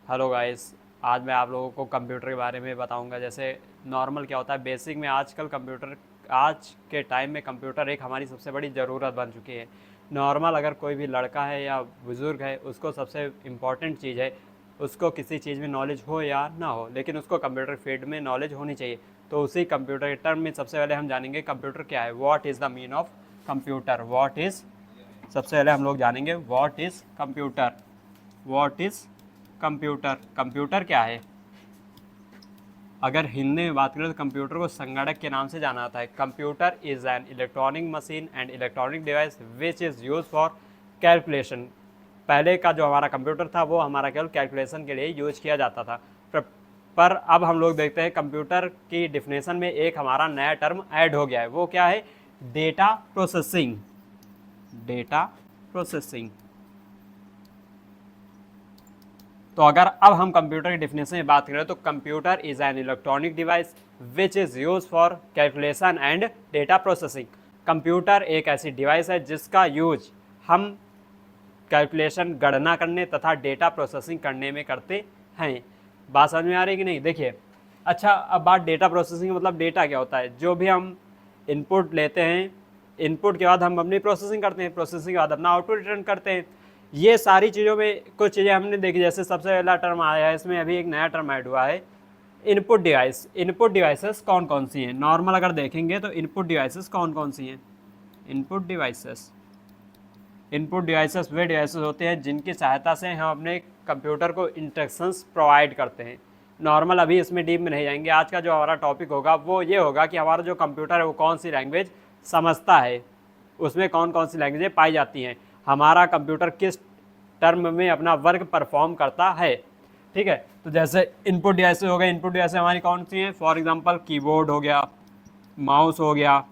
Hello guys. आज मैं आप लोगों को कंप्यूटर के बारे में बताऊंगा। जैसे नॉर्मल क्या होता है, बेसिक में आजकल कंप्यूटर, आज के टाइम में कंप्यूटर एक हमारी सबसे बड़ी ज़रूरत बन चुकी है। नॉर्मल अगर कोई भी लड़का है या बुज़ुर्ग है, उसको सबसे इम्पॉर्टेंट चीज़ है, उसको किसी चीज़ में नॉलेज हो या ना हो, लेकिन उसको कंप्यूटर फील्ड में नॉलेज होनी चाहिए। तो उसी कंप्यूटर के टर्म में सबसे पहले हम जानेंगे कंप्यूटर क्या है, what is the mean of computer. What is, सबसे पहले हम लोग जानेंगे what is computer. What is computer, computer क्या है। अगर हिंदी में बात करें तो कंप्यूटर को संगणक के नाम से जाना जाता है। Computer is an electronic machine and electronic device which is use for calculation. पहले का जो हमारा कंप्यूटर था वो हमारा केवल कैलकुलेशन के लिए यूज किया जाता था। पर अब हम लोग देखते हैं कंप्यूटर की डिफिनेशन में एक हमारा नया टर्म ऐड हो गया है। वो क्या है? Data processing. Data processing. तो अगर अब हम कंप्यूटर की डिफिनेशन में बात करें तो computer is an electronic device which is use for calculation and data processing. Computer एक ऐसी डिवाइस है जिसका यूज हम कैलकुलेशन, गणना करने तथा डेटा प्रोसेसिंग करने में करते हैं। बात समझ में आ रही है कि नहीं? देखिए, अच्छा, अब बात डेटा प्रोसेसिंग, मतलब डेटा क्या होता है? जो भी हम इनपुट लेते हैं, इनपुट के बाद हम अपनी प्रोसेसिंग करते हैं, प्रोसेसिंग के बाद अपना आउटपुट रिटर्न करते हैं। ये सारी चीज़ों में कुछ चीज़ें हमने देखी। जैसे सबसे पहला टर्म आया है, इसमें अभी एक नया टर्म ऐड हुआ है, इनपुट डिवाइस। इनपुट डिवाइसेस कौन कौन सी हैं? नॉर्मल अगर देखेंगे तो इनपुट डिवाइसेस कौन कौन सी हैं? इनपुट डिवाइसेस, इनपुट डिवाइसेस वे डिवाइसेस होते हैं जिनकी सहायता से हम अपने कंप्यूटर को इंस्ट्रक्शंस प्रोवाइड करते हैं। नॉर्मल अभी इसमें डीप में नहीं जाएंगे। आज का जो हमारा टॉपिक होगा वो ये होगा कि हमारा जो कंप्यूटर है वो कौन सी लैंग्वेज समझता है, उसमें कौन कौन सी लैंग्वेजें पाई जाती हैं, हमारा कंप्यूटर किस टर्म में अपना वर्क परफॉर्म करता है। ठीक है, तो जैसे इनपुट डिवाइसेस हो गए, इनपुट डिवाइसेस हमारी कौन सी हैं? फॉर एग्जांपल कीबोर्ड हो गया, माउस हो गया,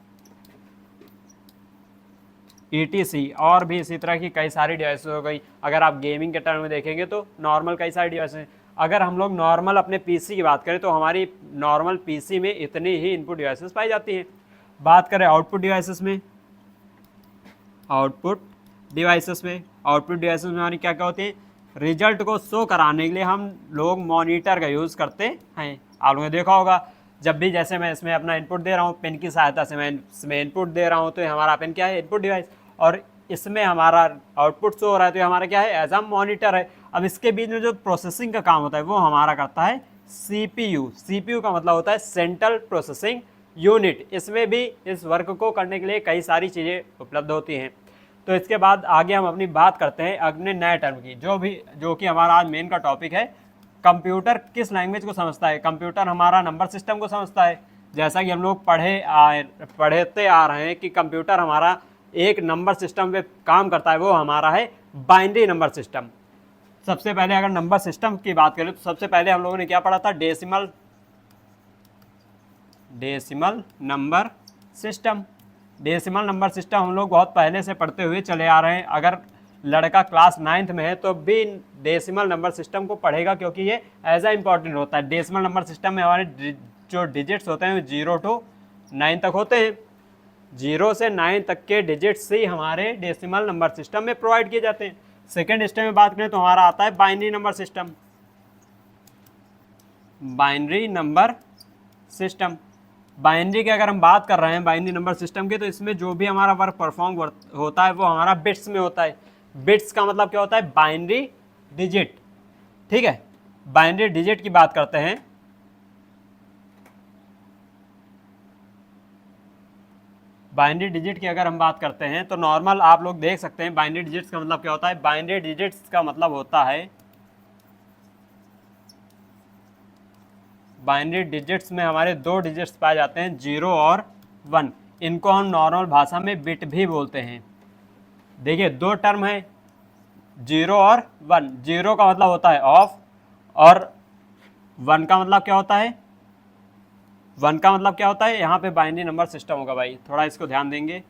ETC, और भी इसी तरह की कई सारी डिवाइसेस हो गई। अगर आप गेमिंग के टर्म में देखेंगे तो नॉर्मल कई सारी डिवाइसेस हैं। अगर हम लोग नॉर्मल अपने पीसी की बात करें तो हमारी नॉर्मल पीसी में इतनी ही इनपुट डिवाइसेस पाई जाती हैं। बात करें आउटपुट डिवाइसेस में, आउटपुट डिवाइसेस में, आउटपुट डिवाइसेस में हमारी क्या क्या होती है? रिजल्ट को शो कराने के लिए हम लोग मॉनिटर का यूज़ करते हैं। आप लोगों ने देखा होगा, जब भी जैसे मैं इसमें अपना इनपुट दे रहा हूँ, पेन की सहायता से मैं इसमें इनपुट दे रहा हूँ, तो हमारा पेन क्या है? Input device. और इसमें हमारा आउटपुट शो हो रहा है तो हमारा क्या है? एज अ मॉनिटर है। अब इसके बीच में जो प्रोसेसिंग का काम होता है वो हमारा करता है CPU। CPU का मतलब होता है सेंट्रल प्रोसेसिंग यूनिट। इसमें भी इस वर्क को करने के लिए कई सारी चीज़ें उपलब्ध होती हैं। तो इसके बाद आगे हम अपनी बात करते हैं अपने नए टर्म की, जो कि हमारा आज मेन का टॉपिक है। कंप्यूटर किस लैंग्वेज को समझता है? कंप्यूटर हमारा नंबर सिस्टम को समझता है। जैसा कि हम लोग पढ़ते आ रहे हैं कि कंप्यूटर हमारा एक नंबर सिस्टम पे काम करता है, वो हमारा है बाइनरी नंबर सिस्टम। सबसे पहले अगर नंबर सिस्टम की बात करें तो सबसे पहले हम लोगों ने क्या पढ़ा था? Decimal number system. Decimal number system हम लोग बहुत पहले से पढ़ते हुए चले आ रहे हैं। अगर लड़का क्लास 9th में है तो भी डेसिमल नंबर सिस्टम को पढ़ेगा, क्योंकि ये एज अ इम्पॉर्टेंट होता है। डेसिमल नंबर सिस्टम में हमारे जो डिजिट्स होते हैं 0 to 9 तक होते हैं। 0 से 9 तक के डिजिट्स ही हमारे डेसिमल नंबर सिस्टम में प्रोवाइड किए जाते हैं। सेकेंड स्टेप में बात करें तो हमारा आता है binary number system. Binary number system, binary की अगर हम बात कर रहे हैं बाइनरी नंबर सिस्टम के, तो इसमें जो भी हमारा वर्क परफॉर्म होता है वो हमारा बिट्स में होता है। बिट्स का मतलब क्या होता है? Binary digit. ठीक है, बाइनरी डिजिट की बात करते हैं। बाइनरी डिजिट की अगर हम बात करते हैं तो नॉर्मल आप लोग देख सकते हैं बाइनरी डिजिट्स का मतलब क्या होता है। बाइनरी डिजिट्स का मतलब होता है, बाइनरी डिजिट्स में हमारे दो डिजिट्स पाए जाते हैं, 0 और 1। इनको हम नॉर्मल भाषा में बिट भी बोलते हैं। देखिए, दो टर्म है, 0 और 1। 0 का मतलब होता है ऑफ, और 1 का मतलब क्या होता है? 1 का मतलब क्या होता है? यहाँ पे बाइनरी नंबर सिस्टम होगा भाई, थोड़ा इसको ध्यान देंगे।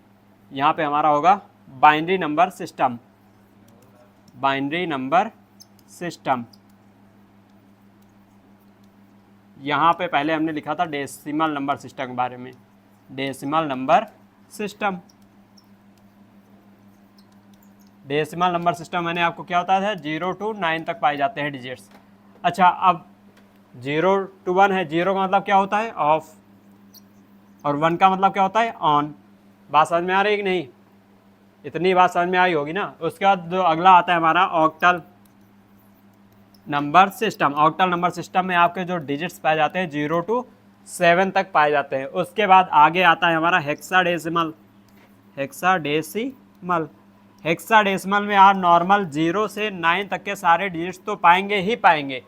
यहाँ पे हमारा होगा binary number system. Binary number system. यहाँ पे पहले हमने लिखा था डेसिमल नंबर सिस्टम के बारे में। Decimal number system, decimal number system मैंने आपको क्या बताया था? 0 to 9 तक पाए जाते हैं डिजिट्स। अच्छा, अब 0 to 1 है, 0 का मतलब क्या होता है ऑफ, और 1 का मतलब क्या होता है ऑन। बात समझ में आ रही है कि नहीं? इतनी बात समझ में आई होगी ना। उसके बाद जो अगला आता है हमारा octal number system. Octal number system में आपके जो डिजिट्स पाए जाते हैं 0 to 7 तक पाए जाते हैं। उसके बाद आगे आता है हमारा हेक्साडेसिमल। हेक्साडेसिमल, हेक्साडेसिमल में आप नॉर्मल 0 से 9 तक के सारे डिजिट्स तो पाएंगे ही पाएंगे,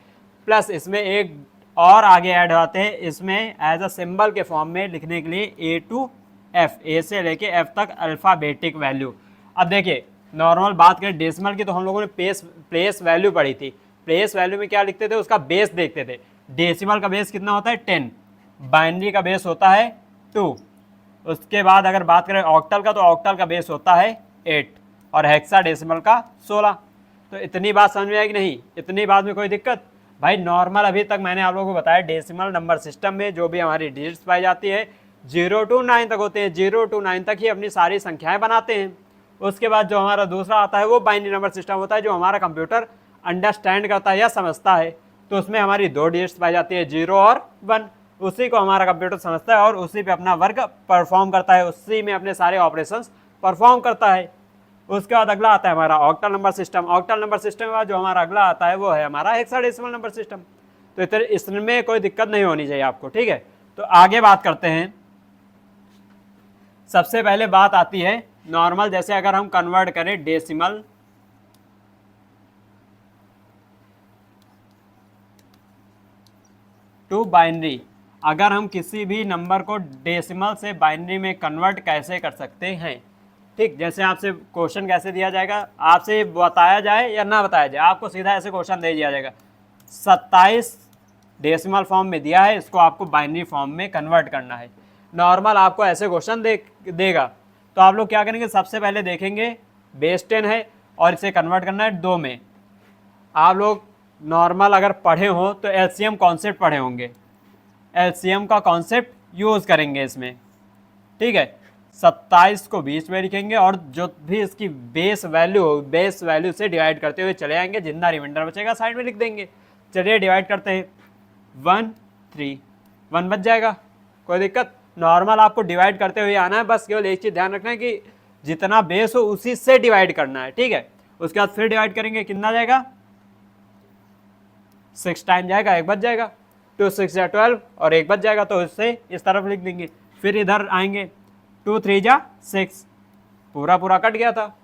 प्लस इसमें एक और आगे ऐड होते हैं, इसमें एज अ सिंबल के फॉर्म में लिखने के लिए ए टू एफ, ए से लेके एफ तक अल्फ़ाबेटिक वैल्यू। अब देखिए, नॉर्मल बात करें डेसिमल की तो हम लोगों ने प्लेस वैल्यू पढ़ी थी। प्लेस वैल्यू में क्या लिखते थे, उसका बेस देखते थे। डेसिमल का बेस कितना होता है 10, बाइनरी का बेस होता है 2। उसके बाद अगर बात करें ऑक्टल का, तो ऑक्टल का बेस होता है 8 और हेक्साडेसिमल का 16। तो इतनी बात समझ में आएगी नहीं? इतनी बात में कोई दिक्कत? भाई नॉर्मल अभी तक मैंने आप लोगों को बताया डेसिमल नंबर सिस्टम में जो भी हमारी डिजिट्स पाई जाती है 0 to 9 तक होते हैं। 0 to 9 तक ही अपनी सारी संख्याएं बनाते हैं। उसके बाद जो हमारा दूसरा आता है वो बाइनरी नंबर सिस्टम होता है, जो हमारा कंप्यूटर अंडरस्टैंड करता है या समझता है। तो उसमें हमारी 2 डिजिट्स पाई जाती है 0 और 1। उसी को हमारा कंप्यूटर समझता है और उसी पे अपना वर्क परफॉर्म करता है, उसी में अपने सारे ऑपरेशंस परफॉर्म करता है। उसके बाद अगला आता है हमारा octal number system. Octal number system के बाद जो हमारा अगला आता है वो है हमारा हेक्साडेसिमल नंबर सिस्टम। तो इसमें कोई दिक्कत नहीं होनी चाहिए आपको, ठीक है। तो आगे बात करते हैं। सबसे पहले बात आती है नॉर्मल, जैसे अगर हम कन्वर्ट करें डेसिमल टू बाइनरी, अगर हम किसी भी नंबर को डेसिमल से बाइनरी में कन्वर्ट कैसे कर सकते हैं, ठीक। जैसे आपसे क्वेश्चन कैसे दिया जाएगा, आपसे बताया जाए या ना बताया जाए, आपको सीधा ऐसे क्वेश्चन दे दिया जाएगा 27 डेसिमल फॉर्म में दिया है, इसको आपको बाइनरी फॉर्म में कन्वर्ट करना है। नॉर्मल आपको ऐसे क्वेश्चन देगा तो आप लोग क्या करेंगे, सबसे पहले देखेंगे बेस 10 है और इसे कन्वर्ट करना है 2 में। आप लोग नॉर्मल अगर पढ़े हो तो एलसीएम कॉन्सेप्ट पढ़े होंगे, एलसीएम का कॉन्सेप्ट यूज़ करेंगे इसमें, ठीक है। 27 को बीच में लिखेंगे और जो भी इसकी बेस वैल्यू से डिवाइड करते हुए चले आएंगे, जितना रिमाइंडर बचेगा साइड में लिख देंगे। चलिए डिवाइड करते हैं, 1 3 1 बच जाएगा, कोई दिक्कत? नॉर्मल आपको डिवाइड करते हुए आना है, बस केवल एक चीज़ ध्यान रखना है कि जितना बेस हो उसी से डिवाइड करना है, ठीक है। उसके बाद फिर डिवाइड करेंगे, कितना जाएगा 6 टाइम जाएगा, 1 बच जाएगा। 2 6 या 12 और 1 बच जाएगा, तो इससे इस तरफ लिख देंगे। फिर इधर आएंगे, 2 3 जा 6, पूरा कट गया था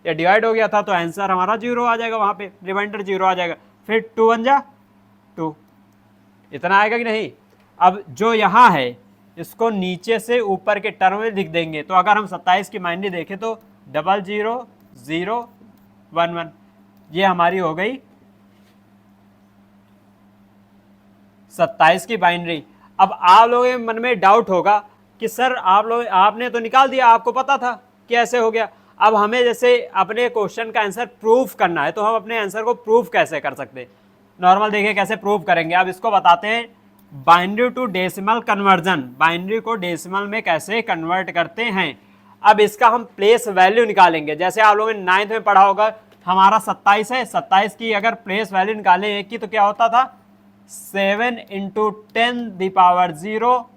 या डिवाइड हो गया था, तो आंसर हमारा 0 आ जाएगा, वहाँ पे रिमाइंडर 0 आ जाएगा। फिर 2 1 जा 2, इतना आएगा कि नहीं? अब जो यहाँ है इसको नीचे से ऊपर के टर्म में लिख देंगे। तो अगर हम 27 की बाइनरी देखें तो 00 0 1 1, ये हमारी हो गई 27 की बाइनरी। अब आप लोगों के मन में डाउट होगा कि सर आपने तो निकाल दिया, आपको पता था कि ऐसे हो गया। अब हमें जैसे अपने क्वेश्चन का आंसर प्रूफ करना है, तो हम अपने आंसर को प्रूफ कैसे कर सकते हैं? नॉर्मल देखिए कैसे प्रूफ करेंगे। अब इसको बताते हैं binary to decimal conversion, binary को डेसिमल में कैसे कन्वर्ट करते हैं। अब इसका हम प्लेस वैल्यू निकालेंगे। जैसे आप लोगों ने 9th में पढ़ा होगा, हमारा 27 है, 27 की अगर प्लेस वैल्यू निकालें एक की, तो क्या होता था 7 × 10⁻0,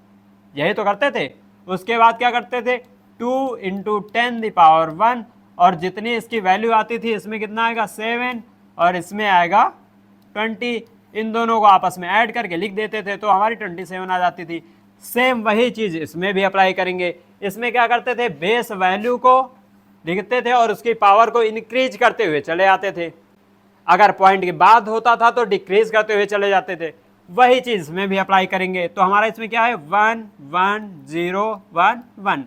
यही तो करते थे। उसके बाद क्या करते थे 2 × 10⁻1, और जितनी इसकी वैल्यू आती थी इसमें कितना आएगा 7 और इसमें आएगा 20, इन दोनों को आपस में ऐड करके लिख देते थे, तो हमारी 27 आ जाती थी। सेम वही चीज़ इसमें भी अप्लाई करेंगे। इसमें क्या करते थे, बेस वैल्यू को लिखते थे और उसकी पावर को इंक्रीज करते हुए चले आते थे। अगर पॉइंट के बाद होता था तो डिक्रीज करते हुए चले जाते थे। वही चीज़ इसमें भी अप्लाई करेंगे। तो हमारा इसमें क्या है 1 1 0 1 1।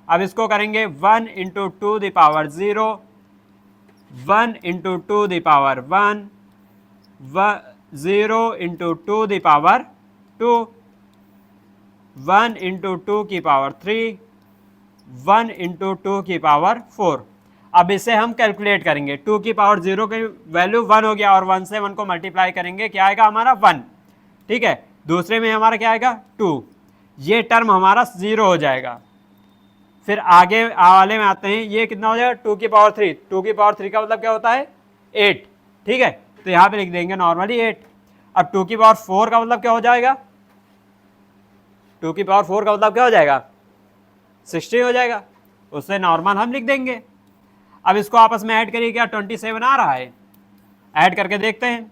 अब इसको करेंगे 1 × 2⁻0, 1 × 2⁻1, 0 × 2⁻2, 1 × 2⁻3, 1 × 2⁻4। अब इसे हम कैलकुलेट करेंगे। 2⁻0 की वैल्यू 1 हो गया और 1 से 1 को मल्टीप्लाई करेंगे, क्या आएगा हमारा 1, ठीक है। दूसरे में हमारा क्या आएगा 2, ये टर्म हमारा 0 हो जाएगा। फिर आगे वाले में आते हैं, ये कितना हो जाएगा 2⁻3, 2⁻3 का मतलब क्या होता है 8, ठीक है। तो यहाँ पे लिख देंगे नॉर्मली 8। अब 2 की पावर 4 का मतलब क्या हो जाएगा, 2 की पावर 4 का मतलब क्या हो जाएगा, 60 हो जाएगा, उससे नॉर्मल हम लिख देंगे। अब इसको आपस में ऐड करिए, क्या 27 आ रहा है, ऐड करके देखते हैं।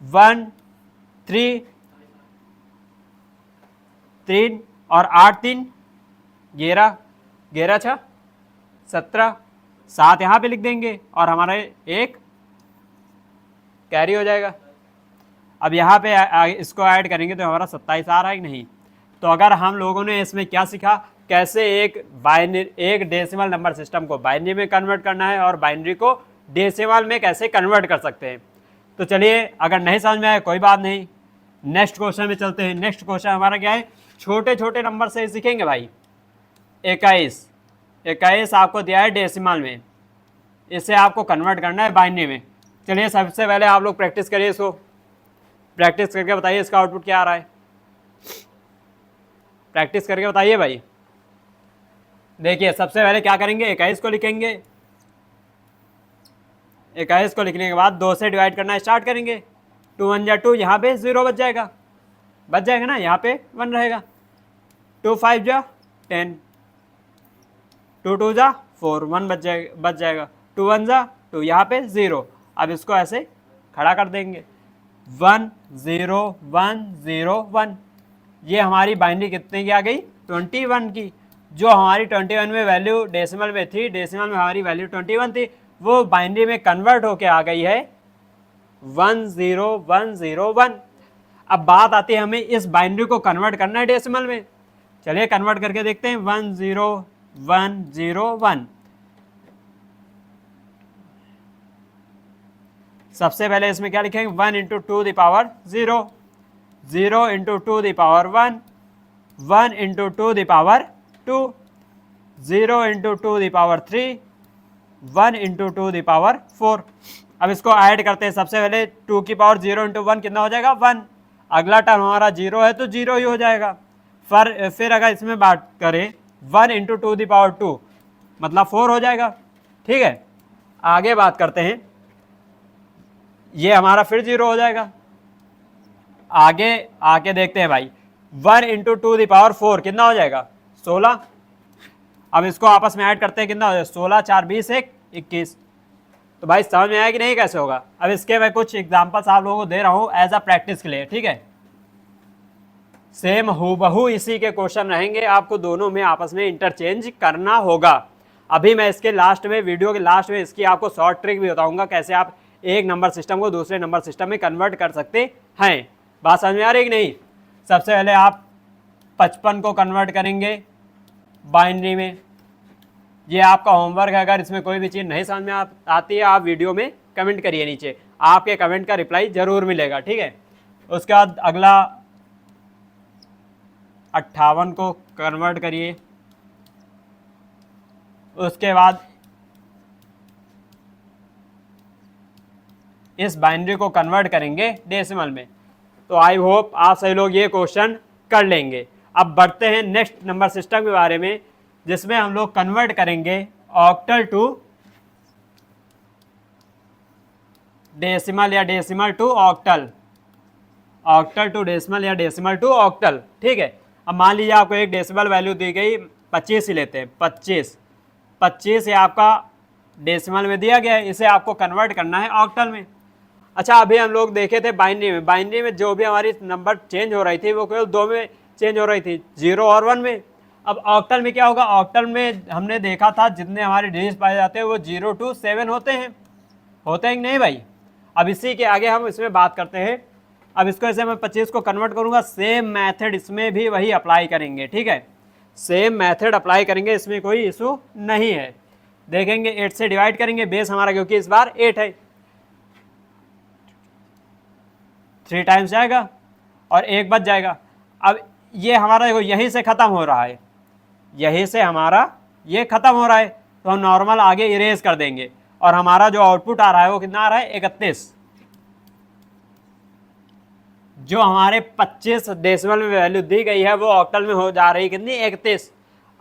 1 3 3 और 8 3 11, 11 6 17, 7 यहाँ पे लिख देंगे और हमारा एक कैरी हो जाएगा। अब यहाँ पे इसको ऐड करेंगे तो हमारा 27 आ रहा है कि नहीं। तो अगर हम लोगों ने इसमें क्या सीखा, कैसे एक डेसिमल नंबर सिस्टम को बाइनरी में कन्वर्ट करना है और बाइनरी को डेसिमल में कैसे कन्वर्ट कर सकते हैं। तो चलिए, अगर नहीं समझ में आया कोई बात नहीं, नेक्स्ट क्वेश्चन में चलते हैं। नेक्स्ट क्वेश्चन हमारा क्या है, छोटे छोटे नंबर से सीखेंगे भाई। 21 आपको दिया है डेसिमल में, इसे आपको कन्वर्ट करना है बाइनरी में। चलिए सबसे पहले आप लोग प्रैक्टिस करिए, इसको प्रैक्टिस करके बताइए इसका आउटपुट क्या आ रहा है, प्रैक्टिस करके बताइए भाई। देखिए सबसे पहले क्या करेंगे, 21 को लिखेंगे, 21 को लिखने के बाद 2 से डिवाइड करना स्टार्ट करेंगे। 2 1 जा 2, यहाँ पे 0 बच जाएगा ना, यहाँ पे 1 रहेगा। 2 5 जा 10, 2 2 जा 4, 1 बच जाएगा। 2 1 जा 2, यहाँ पे 0। अब इसको ऐसे खड़ा कर देंगे, 1 0 1 0 1। ये हमारी बाइनरी कितने की आ गई, 21 की। जो हमारी 21 में वैल्यू डेसिमल में थी, डेसिमल में हमारी वैल्यू 21 थी, वो बाइनरी में कन्वर्ट होके आ गई है 1 0 1 0 1। अब बात आती है हमें इस बाइनरी को कन्वर्ट करना है डेसिमल में। चलिए कन्वर्ट करके देखते हैं। 1 0 1 0 1। सबसे पहले इसमें क्या लिखेंगे, 1 into 2 the power 0, 0 into 2 the power 1, 1 into 2 the power 2, 0 into 2 the power 3, 1 into 2 the power 4। अब इसको ऐड करते हैं। सबसे पहले 2 की पावर 0 इंटू 1 कितना हो जाएगा, 1। अगला टर्म हमारा 0 है तो 0 ही हो जाएगा। फिर अगर इसमें बात करें 1 इंटू 2 द पावर 2 मतलब 4 हो जाएगा। ठीक है, आगे बात करते हैं, ये हमारा फिर 0 हो जाएगा। आगे देखते हैं भाई, 1 इंटू 2 द पावर 4 कितना हो जाएगा, 16। अब इसको आपस में ऐड करते हैं, कितना हो जाएगा, 16 4 20 1 21। तो भाई समझ में आया कि नहीं कैसे होगा। अब इसके मैं कुछ एग्जांपल्स आप लोगों को दे रहा हूँ एज अ प्रैक्टिस के लिए। ठीक है, सेम हूबहू इसी के क्वेश्चन रहेंगे, आपको दोनों में आपस में इंटरचेंज करना होगा। अभी मैं इसके लास्ट में, वीडियो के लास्ट में इसकी आपको शॉर्ट ट्रिक भी बताऊंगा, कैसे आप एक नंबर सिस्टम को दूसरे नंबर सिस्टम में कन्वर्ट कर सकते हैं। बात समझ में आ रही है कि नहीं। सबसे पहले आप 55 को कन्वर्ट करेंगे बाइनरी में। ये आपका होमवर्क है, अगर इसमें कोई भी चीज़ नहीं समझ में आती है आप वीडियो में कमेंट करिए नीचे, आपके कमेंट का रिप्लाई जरूर मिलेगा। ठीक है, उसके बाद अगला 58 को कन्वर्ट करिए। उसके बाद इस बाइनरी को कन्वर्ट करेंगे डेसिमल में। तो आई होप आप सभी लोग ये क्वेश्चन कर लेंगे। अब बढ़ते हैं नेक्स्ट नंबर सिस्टम के बारे में, जिसमें हम लोग कन्वर्ट करेंगे ऑक्टल टू डेसिमल या decimal to octal, octal to decimal या डेसिमल टू ऑक्टल। ठीक है, अब मान लीजिए आपको एक डेसिमल वैल्यू दी गई 25 ही लेते हैं, 25 ये आपका डेसिमल में दिया गया है, इसे आपको कन्वर्ट करना है ऑक्टल में। अच्छा, अभी हम लोग देखे थे बाइनरी में जो भी हमारी नंबर चेंज हो रही थी वो केवल 2 में चेंज हो रही थी, 0 और 1 में। अब ऑक्टल में क्या होगा, ऑक्टल में हमने देखा था जितने हमारे डिजिट पाए जाते हैं वो 0 to 7 होते हैं कि नहीं भाई। अब इसी के आगे हम इसमें बात करते हैं। अब इसको ऐसे मैं 25 को कन्वर्ट करूंगा, सेम मेथड इसमें भी वही अप्लाई करेंगे। ठीक है, सेम मेथड अप्लाई करेंगे, इसमें कोई इशू नहीं है। देखेंगे 8 से डिवाइड करेंगे, बेस हमारा क्योंकि इस बार 8 है, 3 टाइम्स जाएगा और 1 बच जाएगा। अब ये हमारा देखो यहीं से ख़त्म हो रहा है, यहीं से हमारा ये ख़त्म हो रहा है, तो हम नॉर्मल आगे इरेज कर देंगे और हमारा जो आउटपुट आ रहा है वो कितना आ रहा है, 31। जो हमारे 25 डेसिमल में वैल्यू दी गई है वो ऑक्टल में हो जा रही है कितनी, 31।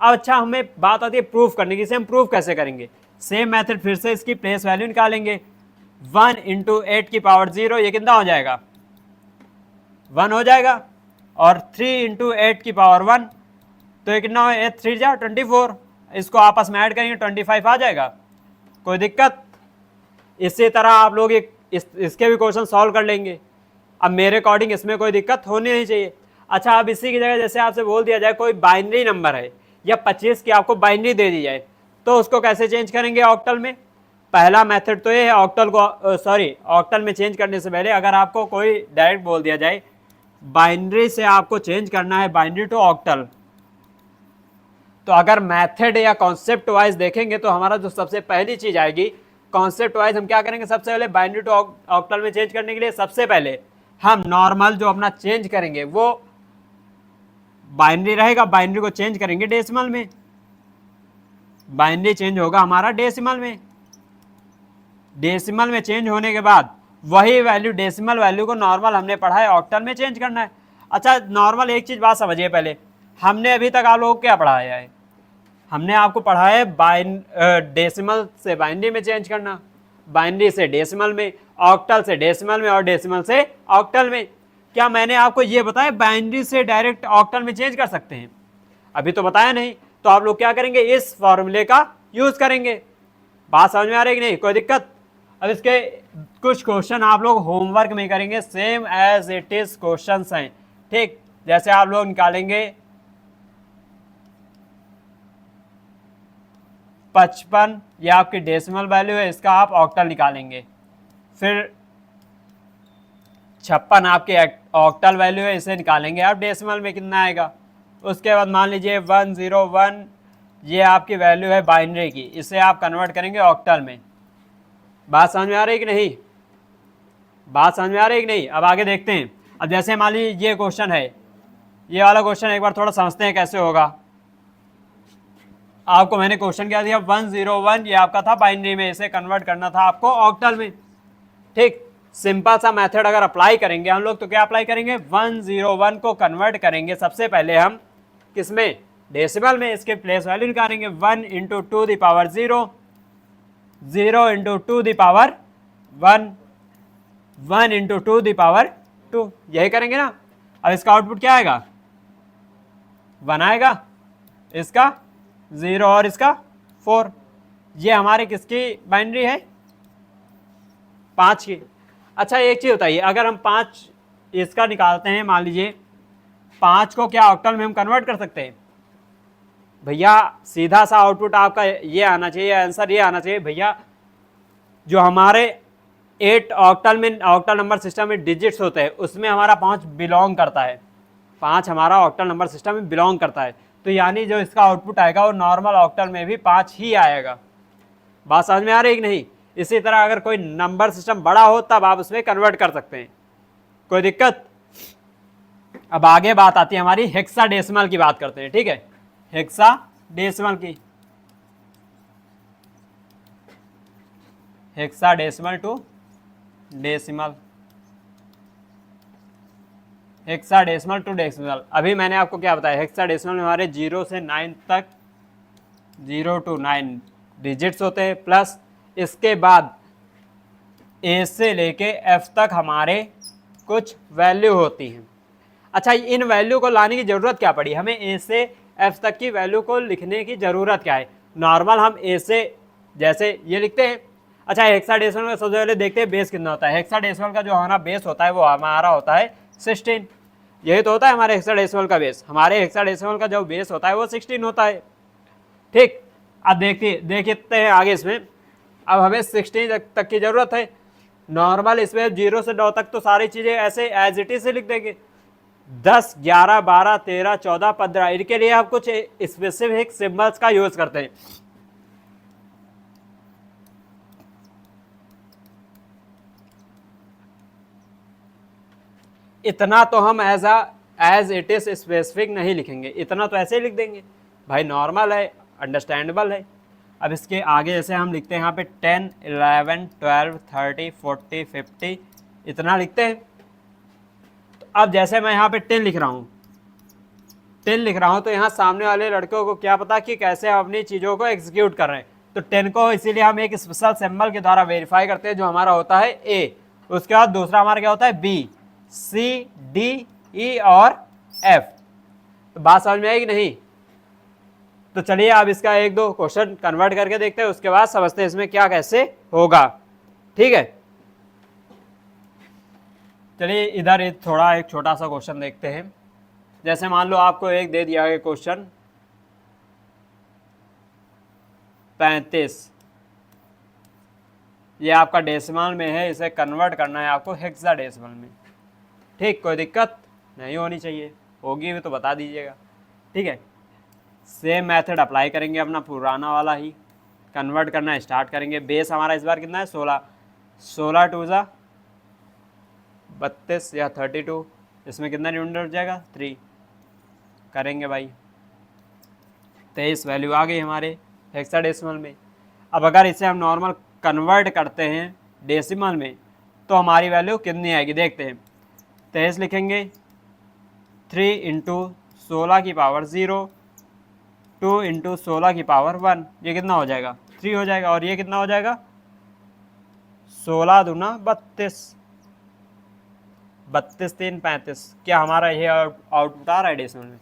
अब अच्छा, हमें बात आती है प्रूफ करने की। इसे हम प्रूफ कैसे करेंगे, सेम मेथड, फिर से इसकी प्लेस वैल्यू निकालेंगे। 1 इंटू 8 की पावर 0 ये कितना हो जाएगा, 1 हो जाएगा, और 3 इंटू 8 की पावर 1, तो ये कितना हो, 8 3 जा 24, इसको आपस में ऐड करेंगे 25 आ जाएगा। कोई दिक्कत? इसी तरह आप लोग इसके भी क्वेश्चन सॉल्व कर लेंगे। अब मेरे अकॉर्डिंग इसमें कोई दिक्कत होनी नहीं चाहिए। अच्छा, अब इसी की जगह जैसे आपसे बोल दिया जाए कोई बाइनरी नंबर है या 25 की आपको बाइनरी दे दी जाए, तो उसको कैसे चेंज करेंगे ऑक्टल में? पहला मेथड तो ये है, ऑक्टल को ऑक्टल में चेंज करने से पहले अगर आपको कोई डायरेक्ट बोल दिया जाए बाइनरी से आपको चेंज करना है बाइनरी टू ऑक्टल, तो अगर मेथड या कॉन्सेप्ट वाइज देखेंगे तो हमारा जो सबसे पहली चीज आएगी, कॉन्सेप्ट वाइज हम क्या करेंगे, सबसे पहले बाइनरी टू ऑक्टल में चेंज करने के लिए सबसे पहले हम नॉर्मल जो अपना चेंज करेंगे वो बाइनरी रहेगा, बाइनरी को चेंज करेंगे डेसिमल में, बाइनरी चेंज होगा हमारा डेसिमल में, डेसिमल में चेंज होने के बाद वही वैल्यू डेसिमल वैल्यू को नॉर्मल हमने पढ़ा है ऑक्टल में चेंज करना है। अच्छा, नॉर्मल एक चीज बात समझिए, पहले हमने अभी तक आप लोगों को क्या पढ़ाया है, हमने आपको पढ़ा है डेसिमल से बाइनरी में चेंज करना, बाइनरी से डेसिमल में, ऑक्टल से डेसिमल में, और डेसिमल से ऑक्टल में। क्या मैंने आपको ये बताया बाइनरी से डायरेक्ट ऑक्टल में चेंज कर सकते हैं? अभी तो बताया नहीं। तो आप लोग क्या करेंगे, इस फॉर्मूले का यूज करेंगे। बात समझ में आ रही है कि नहीं? कोई दिक्कत? अब इसके कुछ क्वेश्चन आप लोग होमवर्क में करेंगे, same as it is question हैं, ठीक? जैसे आप लोग निकालेंगे 55, ये आपकी डेसिमल वैल्यू है, इसका आप ऑक्टल निकालेंगे। फिर 56 आपकी ऑक्टल वैल्यू है, इसे निकालेंगे आप डेसिमल में कितना आएगा। उसके बाद मान लीजिए 101, ये आपकी वैल्यू है बाइनरी की, इसे आप कन्वर्ट करेंगे ऑक्टल में। बात समझ में आ रही है कि नहीं? बात समझ में आ रही है कि नहीं? अब आगे देखते हैं। अब जैसे मान लीजिए ये क्वेश्चन है, ये वाला क्वेश्चन एक बार थोड़ा समझते हैं कैसे होगा। आपको मैंने क्वेश्चन क्या दिया, 101 ये आपका था बाइनरी में, इसे कन्वर्ट करना था आपको ऑक्टल में, ठीक? सिंपल सा मेथड अगर अप्लाई करेंगे हम लोग तो क्या अप्लाई करेंगे, 101 को कन्वर्ट करेंगे सबसे पहले हम किसमें, डेसिमल में। इसके प्लेस वैल्यू निकालेंगे 1 into 2 the power 0, 0 into 2 the power 1, 1 into 2 the power 2, यही करेंगे ना। अब इसका आउटपुट क्या आएगा, 1 आएगा, इसका 0 और इसका 4। ये हमारे किसकी बाइनरी है, 5 की। अच्छा, एक चीज़ बताइए, अगर हम 5 इसका निकालते हैं, मान लीजिए 5 को क्या ऑक्टल में हम कन्वर्ट कर सकते हैं? भैया सीधा सा आउटपुट आपका ये आना चाहिए, आंसर ये आना चाहिए भैया, जो हमारे 8 ऑक्टल में, ऑक्टल नंबर सिस्टम में डिजिट्स होते हैं उसमें हमारा 5 बिलोंग करता है, 5 हमारा ऑक्टल नंबर सिस्टम में बिलोंग करता है। तो यानी जो इसका आउटपुट आएगा वो नॉर्मल ऑक्टल में भी 5 ही आएगा। बात समझ में आ रही है कि नहीं? इसी तरह अगर कोई नंबर सिस्टम बड़ा हो तब आप उसमें कन्वर्ट कर सकते हैं, कोई दिक्कत? अब आगे बात आती है हमारी हेक्साडेसिमल की, बात करते हैं, ठीक है? हेक्साडेसिमल की, hexadecimal to decimal, hexadecimal to decimal. अभी मैंने आपको क्या बताया, हेक्साडेसिमल में हमारे 0 से 9 तक, 0 to 9 डिजिट्स होते हैं, प्लस इसके बाद ए से लेके एफ तक हमारे कुछ वैल्यू होती हैं। अच्छा, इन वैल्यू को लाने की ज़रूरत क्या पड़ी हमें, ए से एफ तक की वैल्यू को लिखने की ज़रूरत क्या है? नॉर्मल हम ए से जैसे ये लिखते हैं। अच्छा, हेक्साडेसिमल में सबसे पहले देखते हैं बेस कितना होता है। हेक्साडेसिमल का जो हमारा बेस होता है वो हमारा होता है 16, यही तो होता है हमारे हेक्साडेसिमल का बेस। हमारे हेक्साडेसिमल का जो बेस होता है वो 16 होता है, ठीक? अब देखते हैं आगे इसमें। अब हमें 16 तक की ज़रूरत है। नॉर्मल इसमें 0 से 9 तक तो सारी चीज़ें ऐसे एज इट इज से लिख देंगे, 10, 11, 12, 13, 14, 15, इनके लिए आप कुछ स्पेसिफिक सिंबल्स का यूज करते हैं। इतना तो हम एज इट इज स्पेसिफिक नहीं लिखेंगे, इतना तो ऐसे ही लिख देंगे भाई, नॉर्मल है, अंडरस्टैंडेबल है। अब इसके आगे जैसे हम लिखते हैं यहाँ पे 10, 11, 12, 30, 40, 50, इतना लिखते हैं। तो अब जैसे मैं यहाँ पे 10 लिख रहा हूँ, 10 लिख रहा हूँ, तो यहाँ सामने वाले लड़कों को क्या पता कि कैसे हम अपनी चीज़ों को एग्जीक्यूट कर रहे हैं। तो 10 को इसीलिए हम एक स्पेशल सिंबल के द्वारा वेरीफाई करते हैं जो हमारा होता है ए। उसके बाद दूसरा हमारा क्या होता है बी, C, D, E और F। तो बात समझ में आएगी नहीं? तो चलिए अब इसका एक दो क्वेश्चन कन्वर्ट करके देखते हैं, उसके बाद समझते हैं इसमें क्या कैसे होगा। ठीक है, चलिए इधर थोड़ा एक छोटा सा क्वेश्चन देखते हैं। जैसे मान लो आपको एक दे दिया गया क्वेश्चन 35, ये आपका डेसिमल में है, इसे कन्वर्ट करना है आपको हेक्साडेसिमल में। ठीक, कोई दिक्कत नहीं होनी चाहिए, होगी भी तो बता दीजिएगा। ठीक है, सेम मेथड अप्लाई करेंगे, अपना पुराना वाला ही कन्वर्ट करना स्टार्ट करेंगे। बेस हमारा इस बार कितना है? 16, 16 टू ज़ा 32 या 32, इसमें कितना न्यूमरेटर हो जाएगा? 3 करेंगे भाई, 23 वैल्यू आ गई हमारे हेक्साडेसिमल में। अब अगर इसे हम नॉर्मल कन्वर्ट करते हैं डेसिमल में तो हमारी वैल्यू कितनी आएगी देखते हैं। 23 लिखेंगे, 3 इंटू 16 की पावर 0, 2 इंटू 16 की पावर 1, ये कितना हो जाएगा? 3 हो जाएगा। और ये कितना हो जाएगा? 16 दूना 32, 32 3 35। क्या हमारा ये आउटपुट आ रहा है डेसिमल में?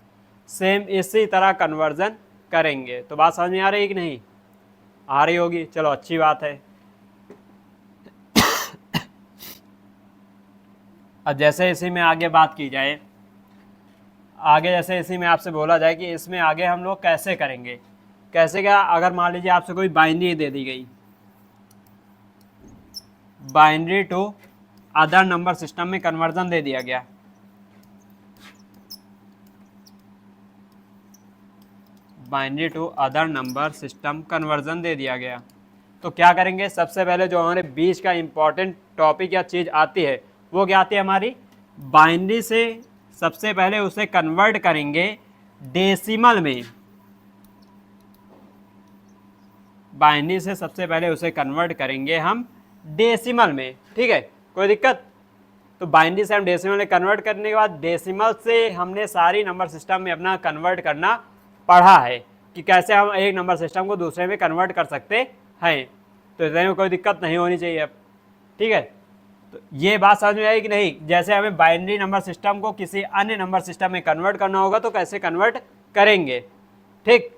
सेम इसी तरह कन्वर्जन करेंगे। तो बात समझ में आ रही है कि नहीं? आ रही होगी, चलो अच्छी बात है। अब जैसे इसी में आगे बात की जाए, आगे जैसे इसी में आपसे बोला जाए कि इसमें आगे हम लोग कैसे करेंगे, कैसे क्या? अगर मान लीजिए आपसे कोई बाइनरी दे दी गई, binary to other number system में कन्वर्जन दे दिया गया, binary to other number system conversion दे दिया गया, तो क्या करेंगे? सबसे पहले जो हमारे बीच का इंपॉर्टेंट टॉपिक या चीज़ आती है वो क्या आती है हमारी? बाइनरी से सबसे पहले उसे कन्वर्ट करेंगे डेसिमल में। बाइनरी से सबसे पहले उसे कन्वर्ट करेंगे हम डेसिमल में। ठीक है, कोई दिक्कत? तो बाइनरी से हम डेसिमल में कन्वर्ट करने के बाद डेसिमल से हमने सारी नंबर सिस्टम में अपना कन्वर्ट करना पढ़ा है कि कैसे हम एक नंबर सिस्टम को दूसरे में कन्वर्ट कर सकते हैं। तो इसमें कोई दिक्कत नहीं होनी चाहिए अब। ठीक है, तो ये बात समझ में आई कि नहीं? जैसे हमें बाइनरी नंबर सिस्टम को किसी अन्य नंबर सिस्टम में कन्वर्ट करना होगा तो कैसे कन्वर्ट करेंगे। ठीक,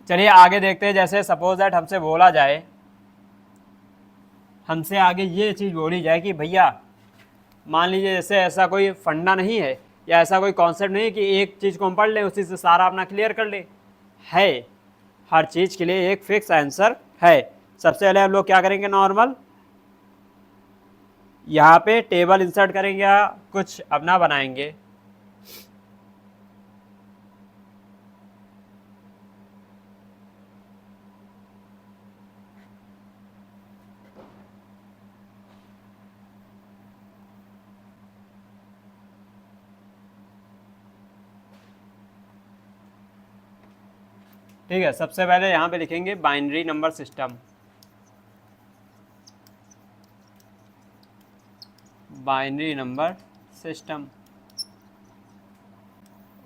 चलिए आगे देखते हैं। जैसे सपोज दैट हमसे बोला जाए, हमसे आगे ये चीज़ बोली जाए कि भैया मान लीजिए जैसे ऐसा कोई फंडा नहीं है या ऐसा कोई कॉन्सेप्ट नहीं है कि एक चीज़ को हम पढ़ लें उसी से सारा अपना क्लियर कर ले। है, हर चीज़ के लिए एक फिक्स आंसर है। सबसे पहले हम लोग क्या करेंगे? नॉर्मल यहाँ पे टेबल इंसर्ट करेंगे या कुछ अपना बनाएंगे। ठीक है, सबसे पहले यहाँ पे लिखेंगे binary number system, binary number system.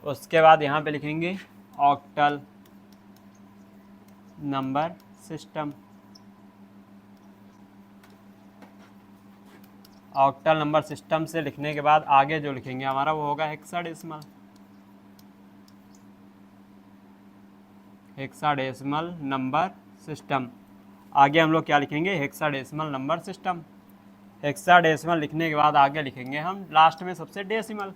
उसके बाद यहाँ पे लिखेंगे octal number system. Octal number system से लिखने के बाद आगे जो लिखेंगे हमारा वो होगा हेक्साडेसिमल, हेक्साडेसिमल नंबर सिस्टम। आगे हम लोग क्या लिखेंगे? Hexadecimal number system. हेक्साडेसिमल लिखने के बाद आगे लिखेंगे हम लास्ट में सबसे डेसिमल,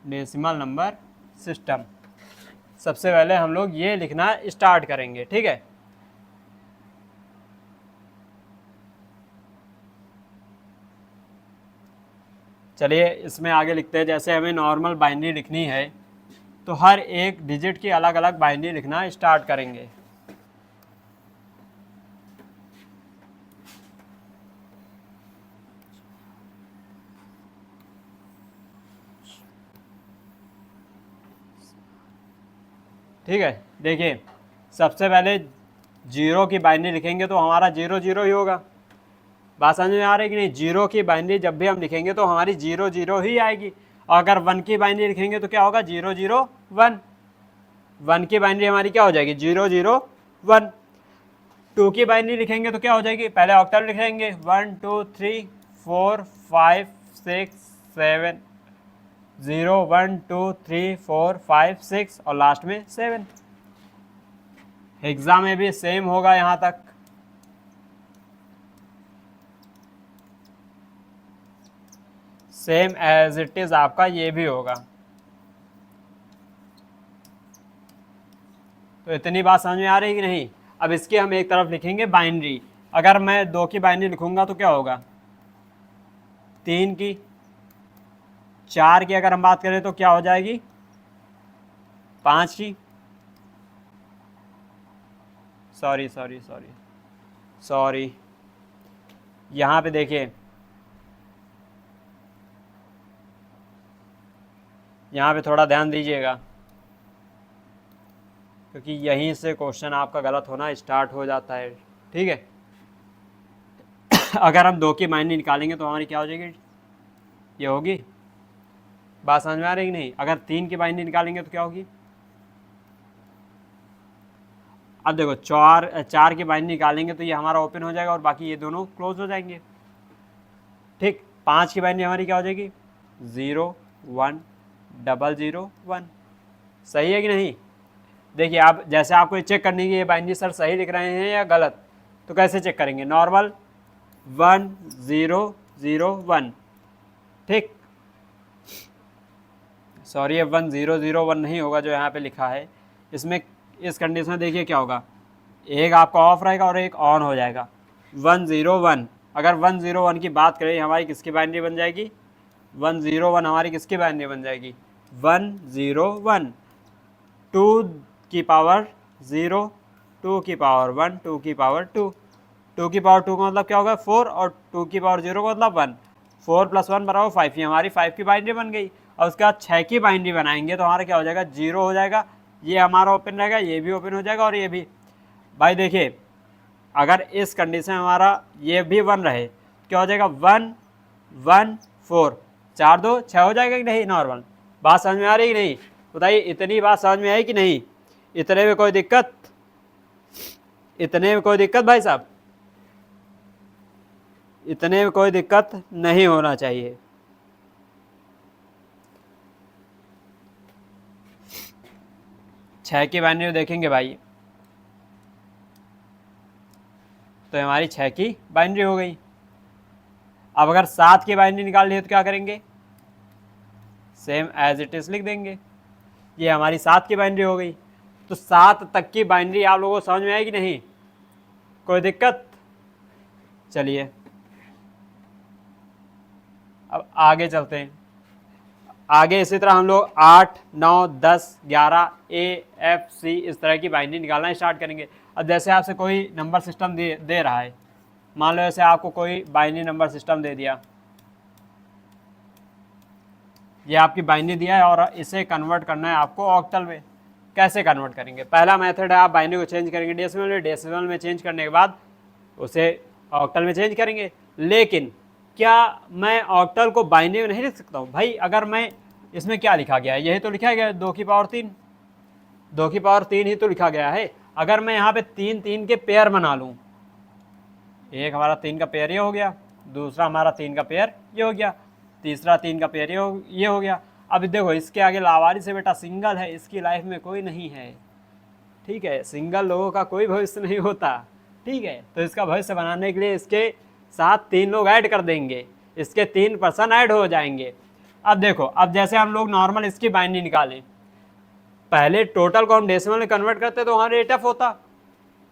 डेसिमल नंबर सिस्टम। सबसे पहले हम लोग ये लिखना स्टार्ट करेंगे। ठीक है, चलिए इसमें आगे लिखते हैं। जैसे हमें नॉर्मल बाइनरी लिखनी है तो हर एक डिजिट की अलग अलग बाइनरी लिखना स्टार्ट करेंगे। ठीक है, देखिए सबसे पहले 0 की बाइनरी लिखेंगे तो हमारा 0 0 ही होगा। बात समझ में आ रही है कि नहीं? 0 की बाइनरी जब भी हम लिखेंगे तो हमारी 0 0 ही आएगी। और अगर 1 की बाइनरी लिखेंगे तो क्या होगा? 0 0 1। 1 की बाइनरी हमारी क्या हो जाएगी? 0 0 1। 2 की बाइनरी लिखेंगे तो क्या हो जाएगी, पहले ऑक्टल लिखेंगे 1 2 3 4 5 6 7 0 1 2 3 4 5 6 और लास्ट में 7। हेक्सा में भी सेम होगा यहां तक। सेम एज इट इज आपका ये भी होगा। तो इतनी बात समझ में आ रही है कि नहीं। अब इसकी हम एक तरफ लिखेंगे बाइनरी। अगर मैं 2 की बाइनरी लिखूंगा तो क्या होगा, 3 की, 4 की अगर हम बात करें तो क्या हो जाएगी, 5 की, सॉरी यहाँ पे देखिए, यहाँ पे थोड़ा ध्यान दीजिएगा क्योंकि यहीं से क्वेश्चन आपका गलत होना स्टार्ट हो जाता है। ठीक है अगर हम 2 की बाइनरी निकालेंगे तो हमारी क्या हो जाएगी, ये होगी। बात समझ में आ रही है कि नहीं। अगर 3 की बाइनरी निकालेंगे तो क्या होगी, अब देखो 4 की बाइनरी निकालेंगे तो ये हमारा ओपन हो जाएगा और बाकी ये दोनों क्लोज हो जाएंगे। ठीक, 5 की बाइनरी हमारी क्या हो जाएगी, 0 1 0 0 1। सही है कि नहीं। देखिए आप जैसे आपको चेक करने की ये बाइनरी सर सही लिख रहे हैं या गलत, तो कैसे चेक करेंगे, नॉर्मल 1 0 0 1। ठीक, सॉरी 1 0 0 1 नहीं होगा जो यहाँ पे लिखा है। इसमें इस कंडीशन में देखिए क्या होगा, एक आपका ऑफ रहेगा और एक ऑन हो जाएगा। 1 0 1, अगर 1 0 1 की बात करें हमारी किसकी बाइनरी बन जाएगी, 1 0 1 हमारी किसकी बाइनरी बन जाएगी, 1 0 1। 2 की पावर 0, 2 की पावर 1, 2 की पावर 2। 2 की पावर 2 का मतलब क्या होगा 4 और 2 की पावर 0 का मतलब 1। 4 + 1 बराबर 5। ये हमारी 5 की बाइनरी बन गई। और उसके बाद 6 की बाइनरी बनाएंगे तो हमारा क्या हो जाएगा, 0 हो जाएगा। ये हमारा ओपन रहेगा, ये भी ओपन हो जाएगा और ये भी। भाई देखिए अगर इस कंडीशन में हमारा ये भी 1 रहे क्या हो जाएगा, 1 1 4, 4 2 6 हो जाएगा कि नहीं नॉर्मल। बात समझ में आ रही कि नहीं, बताइए इतनी बात समझ में आई कि नहीं। इतने में कोई दिक्कत, इतने में कोई दिक्कत भाई साहब, इतने में कोई दिक्कत नहीं होना चाहिए। छह की बाइनरी देखेंगे भाई तो हमारी 6 की बाइनरी हो गई। अब अगर 7 की बाइनरी निकालनी है तो क्या करेंगे, सेम एज इट इज लिख देंगे। ये हमारी 7 की बाइनरी हो गई। तो 7 तक की बाइनरी आप लोगों को समझ में आएगी नहीं, कोई दिक्कत। चलिए अब आगे चलते हैं। आगे इसी तरह हम लोग 8 9 10 11 A F C इस तरह की बाइनरी निकालना स्टार्ट करेंगे। अब जैसे आपसे कोई नंबर सिस्टम दे रहा है, मान लो जैसे आपको कोई बाइनरी नंबर सिस्टम दे दिया, ये आपकी बाइनरी दिया है और इसे कन्वर्ट करना है आपको ऑक्टल में। कैसे कन्वर्ट करेंगे, पहला मेथड है आप बाइनरी को चेंज करेंगे डेसिमल में, डेसिमल में चेंज करने के बाद उसे ऑक्टल में चेंज करेंगे। लेकिन क्या मैं ऑक्टल को बाइनरी में नहीं लिख सकता हूँ भाई। अगर मैं इसमें क्या लिखा गया है, यही तो लिखा गया है 2 की पावर 3, 2 की पावर 3 ही तो लिखा गया है। अगर मैं यहाँ पे 3 3 के पेयर बना लूँ, एक हमारा 3 का पेयर ये हो गया, दूसरा हमारा 3 का पेयर ये हो गया, तीसरा 3 का पेयर ये हो गया। अब देखो इसके आगे लावारिस है बेटा, सिंगल है, इसकी लाइफ में कोई नहीं है। ठीक है, सिंगल लोगों का कोई भविष्य नहीं होता। ठीक है, तो इसका भविष्य बनाने के लिए इसके साथ 3 लोग ऐड कर देंगे, इसके 3 पर्सन ऐड हो जाएंगे। अब देखो, अब जैसे हम लोग नॉर्मल इसकी बाइनरी निकालें, पहले टोटल को हम डेसिमल में कन्वर्ट करते तो हमारा रेट ऑफ होता।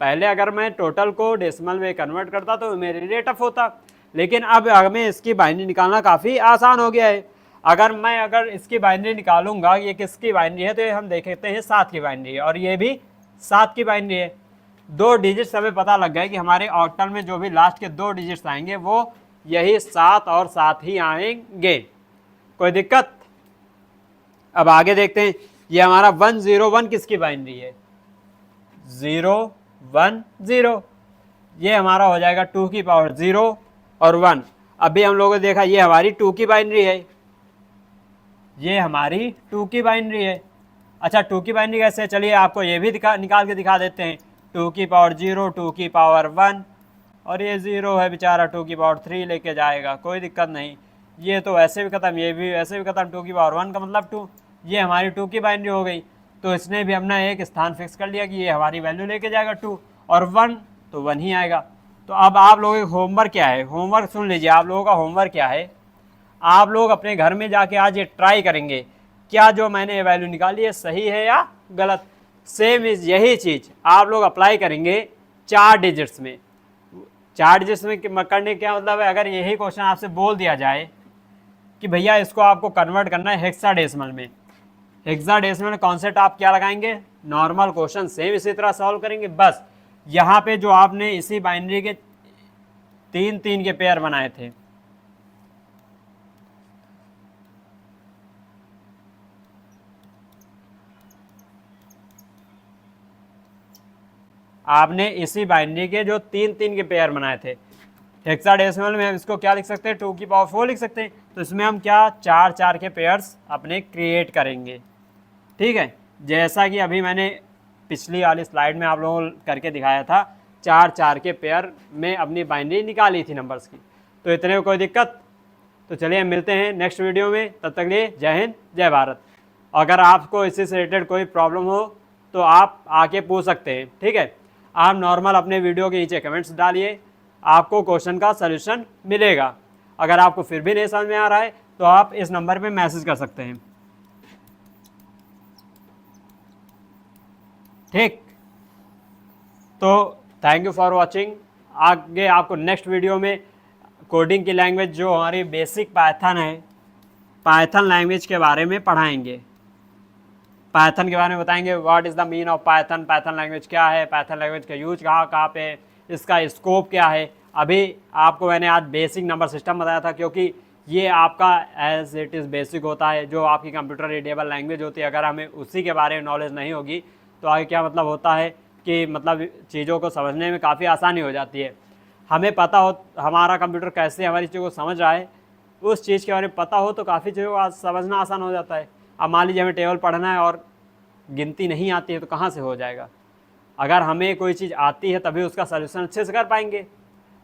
पहले अगर मैं टोटल को डेसिमल में कन्वर्ट करता तो मेरे रेट ऑफ होता। लेकिन अब हमें इसकी बाइनरी निकालना काफ़ी आसान हो गया है। अगर इसकी बाइनरी निकालूंगा, ये किसकी बाइनरी है, तो ये हम देखते हैं 7 की बाइनरी है और ये भी 7 की बाइनरी है। 2 डिजिट्स हमें पता लग गया कि हमारे ऑक्टल में जो भी लास्ट के 2 डिजिट्स आएंगे वो यही 7 और 7 ही आएंगे। कोई दिक्कत। अब आगे देखते हैं, ये हमारा 1 0 1 किसकी बाइनरी है, 0 1 0। ये हमारा हो जाएगा 2 की पावर 0 और 1। अभी हम लोगों ने देखा ये हमारी 2 की बाइनरी है, ये हमारी 2 की बाइनरी है। अच्छा 2 की बाइनरी कैसे है, चलिए आपको ये भी निकाल के दिखा देते हैं। 2 की पावर 0, 2 की पावर 1, और ये 0 है बेचारा 2 की पावर 3 लेके जाएगा, कोई दिक्कत नहीं। ये तो वैसे भी ख़त्म, ये भी वैसे भी ख़त्म, 2 की पावर 1 का मतलब 2, ये हमारी 2 की बाइनरी हो गई। तो इसने भी अपना एक स्थान फिक्स कर लिया कि ये हमारी वैल्यू लेके जाएगा 2, और 1 तो 1 ही आएगा। तो अब आप लोगों का होमवर्क क्या है, होमवर्क सुन लीजिए, आप लोगों का होमवर्क क्या है, आप लोग अपने घर में जाके आज ये ट्राई करेंगे क्या जो मैंने ये वैल्यू निकाली है सही है या गलत। सेम इज यही चीज़ आप लोग अप्लाई करेंगे 4 डिजिट्स में। 4 डिजिट्स में करने क्या मतलब है, अगर यही क्वेश्चन आपसे बोल दिया जाए कि भैया इसको आपको कन्वर्ट करना है हेक्साडेसिमल में, हेक्साडेसिमल कॉन्सेप्ट आप क्या लगाएंगे, नॉर्मल क्वेश्चन सेम इसी तरह सॉल्व करेंगे। बस यहाँ पे जो आपने इसी बाइनरी के 3-3 के पेयर बनाए थे, आपने इसी बाइनरी के जो 3-3 के पेयर बनाए थे, हेक्साडेसिमल में हम इसको क्या लिख सकते हैं, 2 की पावर 4 लिख सकते हैं। तो इसमें हम क्या 4-4 के पेयर्स अपने क्रिएट करेंगे, ठीक है। जैसा कि अभी मैंने पिछली वाली स्लाइड में आप लोगों को करके दिखाया था, 4-4 के पेयर में अपनी बाइनरी निकाली थी नंबर्स की। तो इतने में कोई दिक्कत। तो चलिए मिलते हैं नेक्स्ट वीडियो में, तब तक लिए जय हिंद जय भारत। अगर आपको इससे रिलेटेड कोई प्रॉब्लम हो तो आप आके पूछ सकते हैं, ठीक है। आप नॉर्मल अपने वीडियो के नीचे कमेंट्स डालिए, आपको क्वेश्चन का सलूशन मिलेगा। अगर आपको फिर भी नहीं समझ में आ रहा है तो आप इस नंबर पे मैसेज कर सकते हैं, ठीक। तो थैंक यू फॉर वॉचिंग। आगे आपको नेक्स्ट वीडियो में कोडिंग की लैंग्वेज जो हमारी बेसिक पाइथन है, पाइथन लैंग्वेज के बारे में पढ़ाएंगे। पाइथन के बारे में बताएंगे, what is the mean of Python, Python language क्या है, पाइथन लैंग्वेज का यूज कहाँ कहाँ पे, इसका स्कोप क्या है। अभी आपको मैंने आज बेसिक नंबर सिस्टम बताया था, क्योंकि ये आपका एज इट इज़ बेसिक होता है, जो आपकी कंप्यूटर रीडेबल लैंग्वेज होती है। अगर हमें उसी के बारे में नॉलेज नहीं होगी तो आगे क्या मतलब होता है कि मतलब चीज़ों को समझने में काफ़ी आसानी हो जाती है। हमें पता हो हमारा कंप्यूटर कैसे हमारी चीज़ों को समझ रहा है, उस चीज़ के बारे में पता हो तो काफ़ी चीज़ों को समझना आसान हो जाता है। अब मान लीजिए हमें टेबल पढ़ना है और गिनती नहीं आती है तो कहाँ से हो जाएगा। अगर हमें कोई चीज़ आती है तभी उसका सलूशन अच्छे से कर पाएंगे।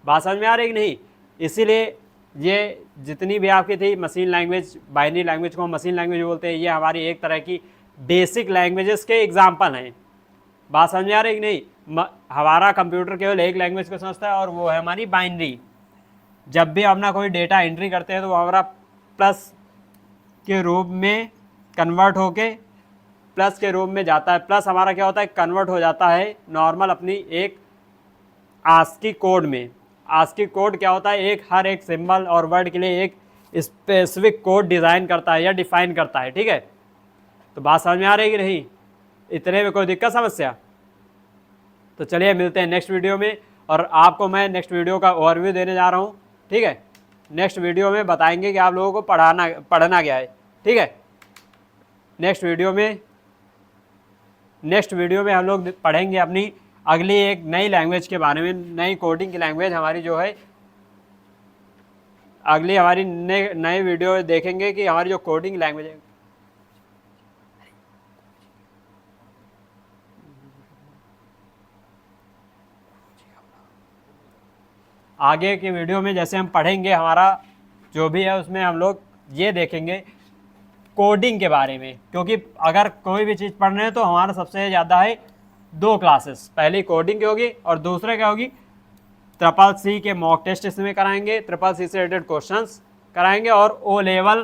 बात समझ में आ रही कि नहीं। इसीलिए ये जितनी भी आपकी थी मशीन लैंग्वेज, बाइनरी लैंग्वेज को हम मशीन लैंग्वेज बोलते हैं, ये हमारी एक तरह की बेसिक लैंग्वेजेस के एग्जाम्पल हैं। बात समझ में आ रही कि नहीं। हमारा कंप्यूटर केवल एक लैंग्वेज को समझता है और वो है हमारी बाइनरी। जब भी अपना कोई डेटा एंट्री करते हैं तो वो हमारा प्लस के रूप में कन्वर्ट होके प्लस के रूप में जाता है। प्लस हमारा क्या होता है, कन्वर्ट हो जाता है नॉर्मल अपनी एक आस्की कोड में। आस्की कोड क्या होता है, एक हर एक सिंबल और वर्ड के लिए एक स्पेसिफिक कोड डिज़ाइन करता है या डिफाइन करता है, ठीक है। तो बात समझ में आ रही है कि नहीं, इतने में कोई दिक्कत समस्या। तो चलिए मिलते हैं नेक्स्ट वीडियो में, और आपको मैं नेक्स्ट वीडियो का ओवरव्यू देने जा रहा हूँ, ठीक है। नेक्स्ट वीडियो में बताएंगे कि आप लोगों को पढ़ना क्या है, ठीक है। नेक्स्ट वीडियो में हम लोग पढ़ेंगे अपनी अगली एक नई लैंग्वेज के बारे में, नई कोडिंग की लैंग्वेज हमारी जो है। अगली हमारी नए वीडियो देखेंगे कि हमारी जो कोडिंग लैंग्वेज है, आगे की वीडियो में जैसे हम पढ़ेंगे हमारा जो भी है उसमें हम लोग ये देखेंगे कोडिंग के बारे में। क्योंकि अगर कोई भी चीज़ पढ़ रहे हैं तो हमारा सबसे ज़्यादा है 2 क्लासेस, पहली कोडिंग की होगी और दूसरे क्या होगी, CCC के मॉक टेस्ट इसमें कराएंगे, CCC से रिलेटेड क्वेश्चंस कराएंगे, और O लेवल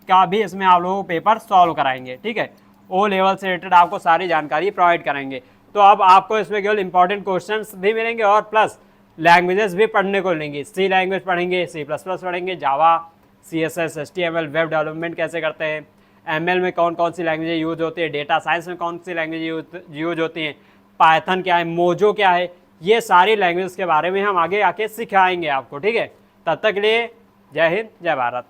का भी इसमें आप लोगों को पेपर सॉल्व कराएंगे, ठीक है। O लेवल से रिलेटेड आपको सारी जानकारी प्रोवाइड कराएंगे। तो अब आपको इसमें केवल इंपॉर्टेंट क्वेश्चंस भी मिलेंगे और प्लस लैंग्वेजेस भी पढ़ने को मिलेंगी। C लैंग्वेज पढ़ेंगे, C++ पढ़ेंगे, जावा, CSS, HTML, वेब डेवलपमेंट कैसे करते हैं, ML में कौन कौन सी लैंग्वेज यूज होती है, डेटा साइंस में कौन सी लैंग्वेज यूज होती हैं, पाइथन क्या है, मोजो क्या है, ये सारी लैंग्वेज के बारे में हम आगे आके सिखाएंगे आपको, ठीक है। तब तक के लिए जय हिंद जय भारत।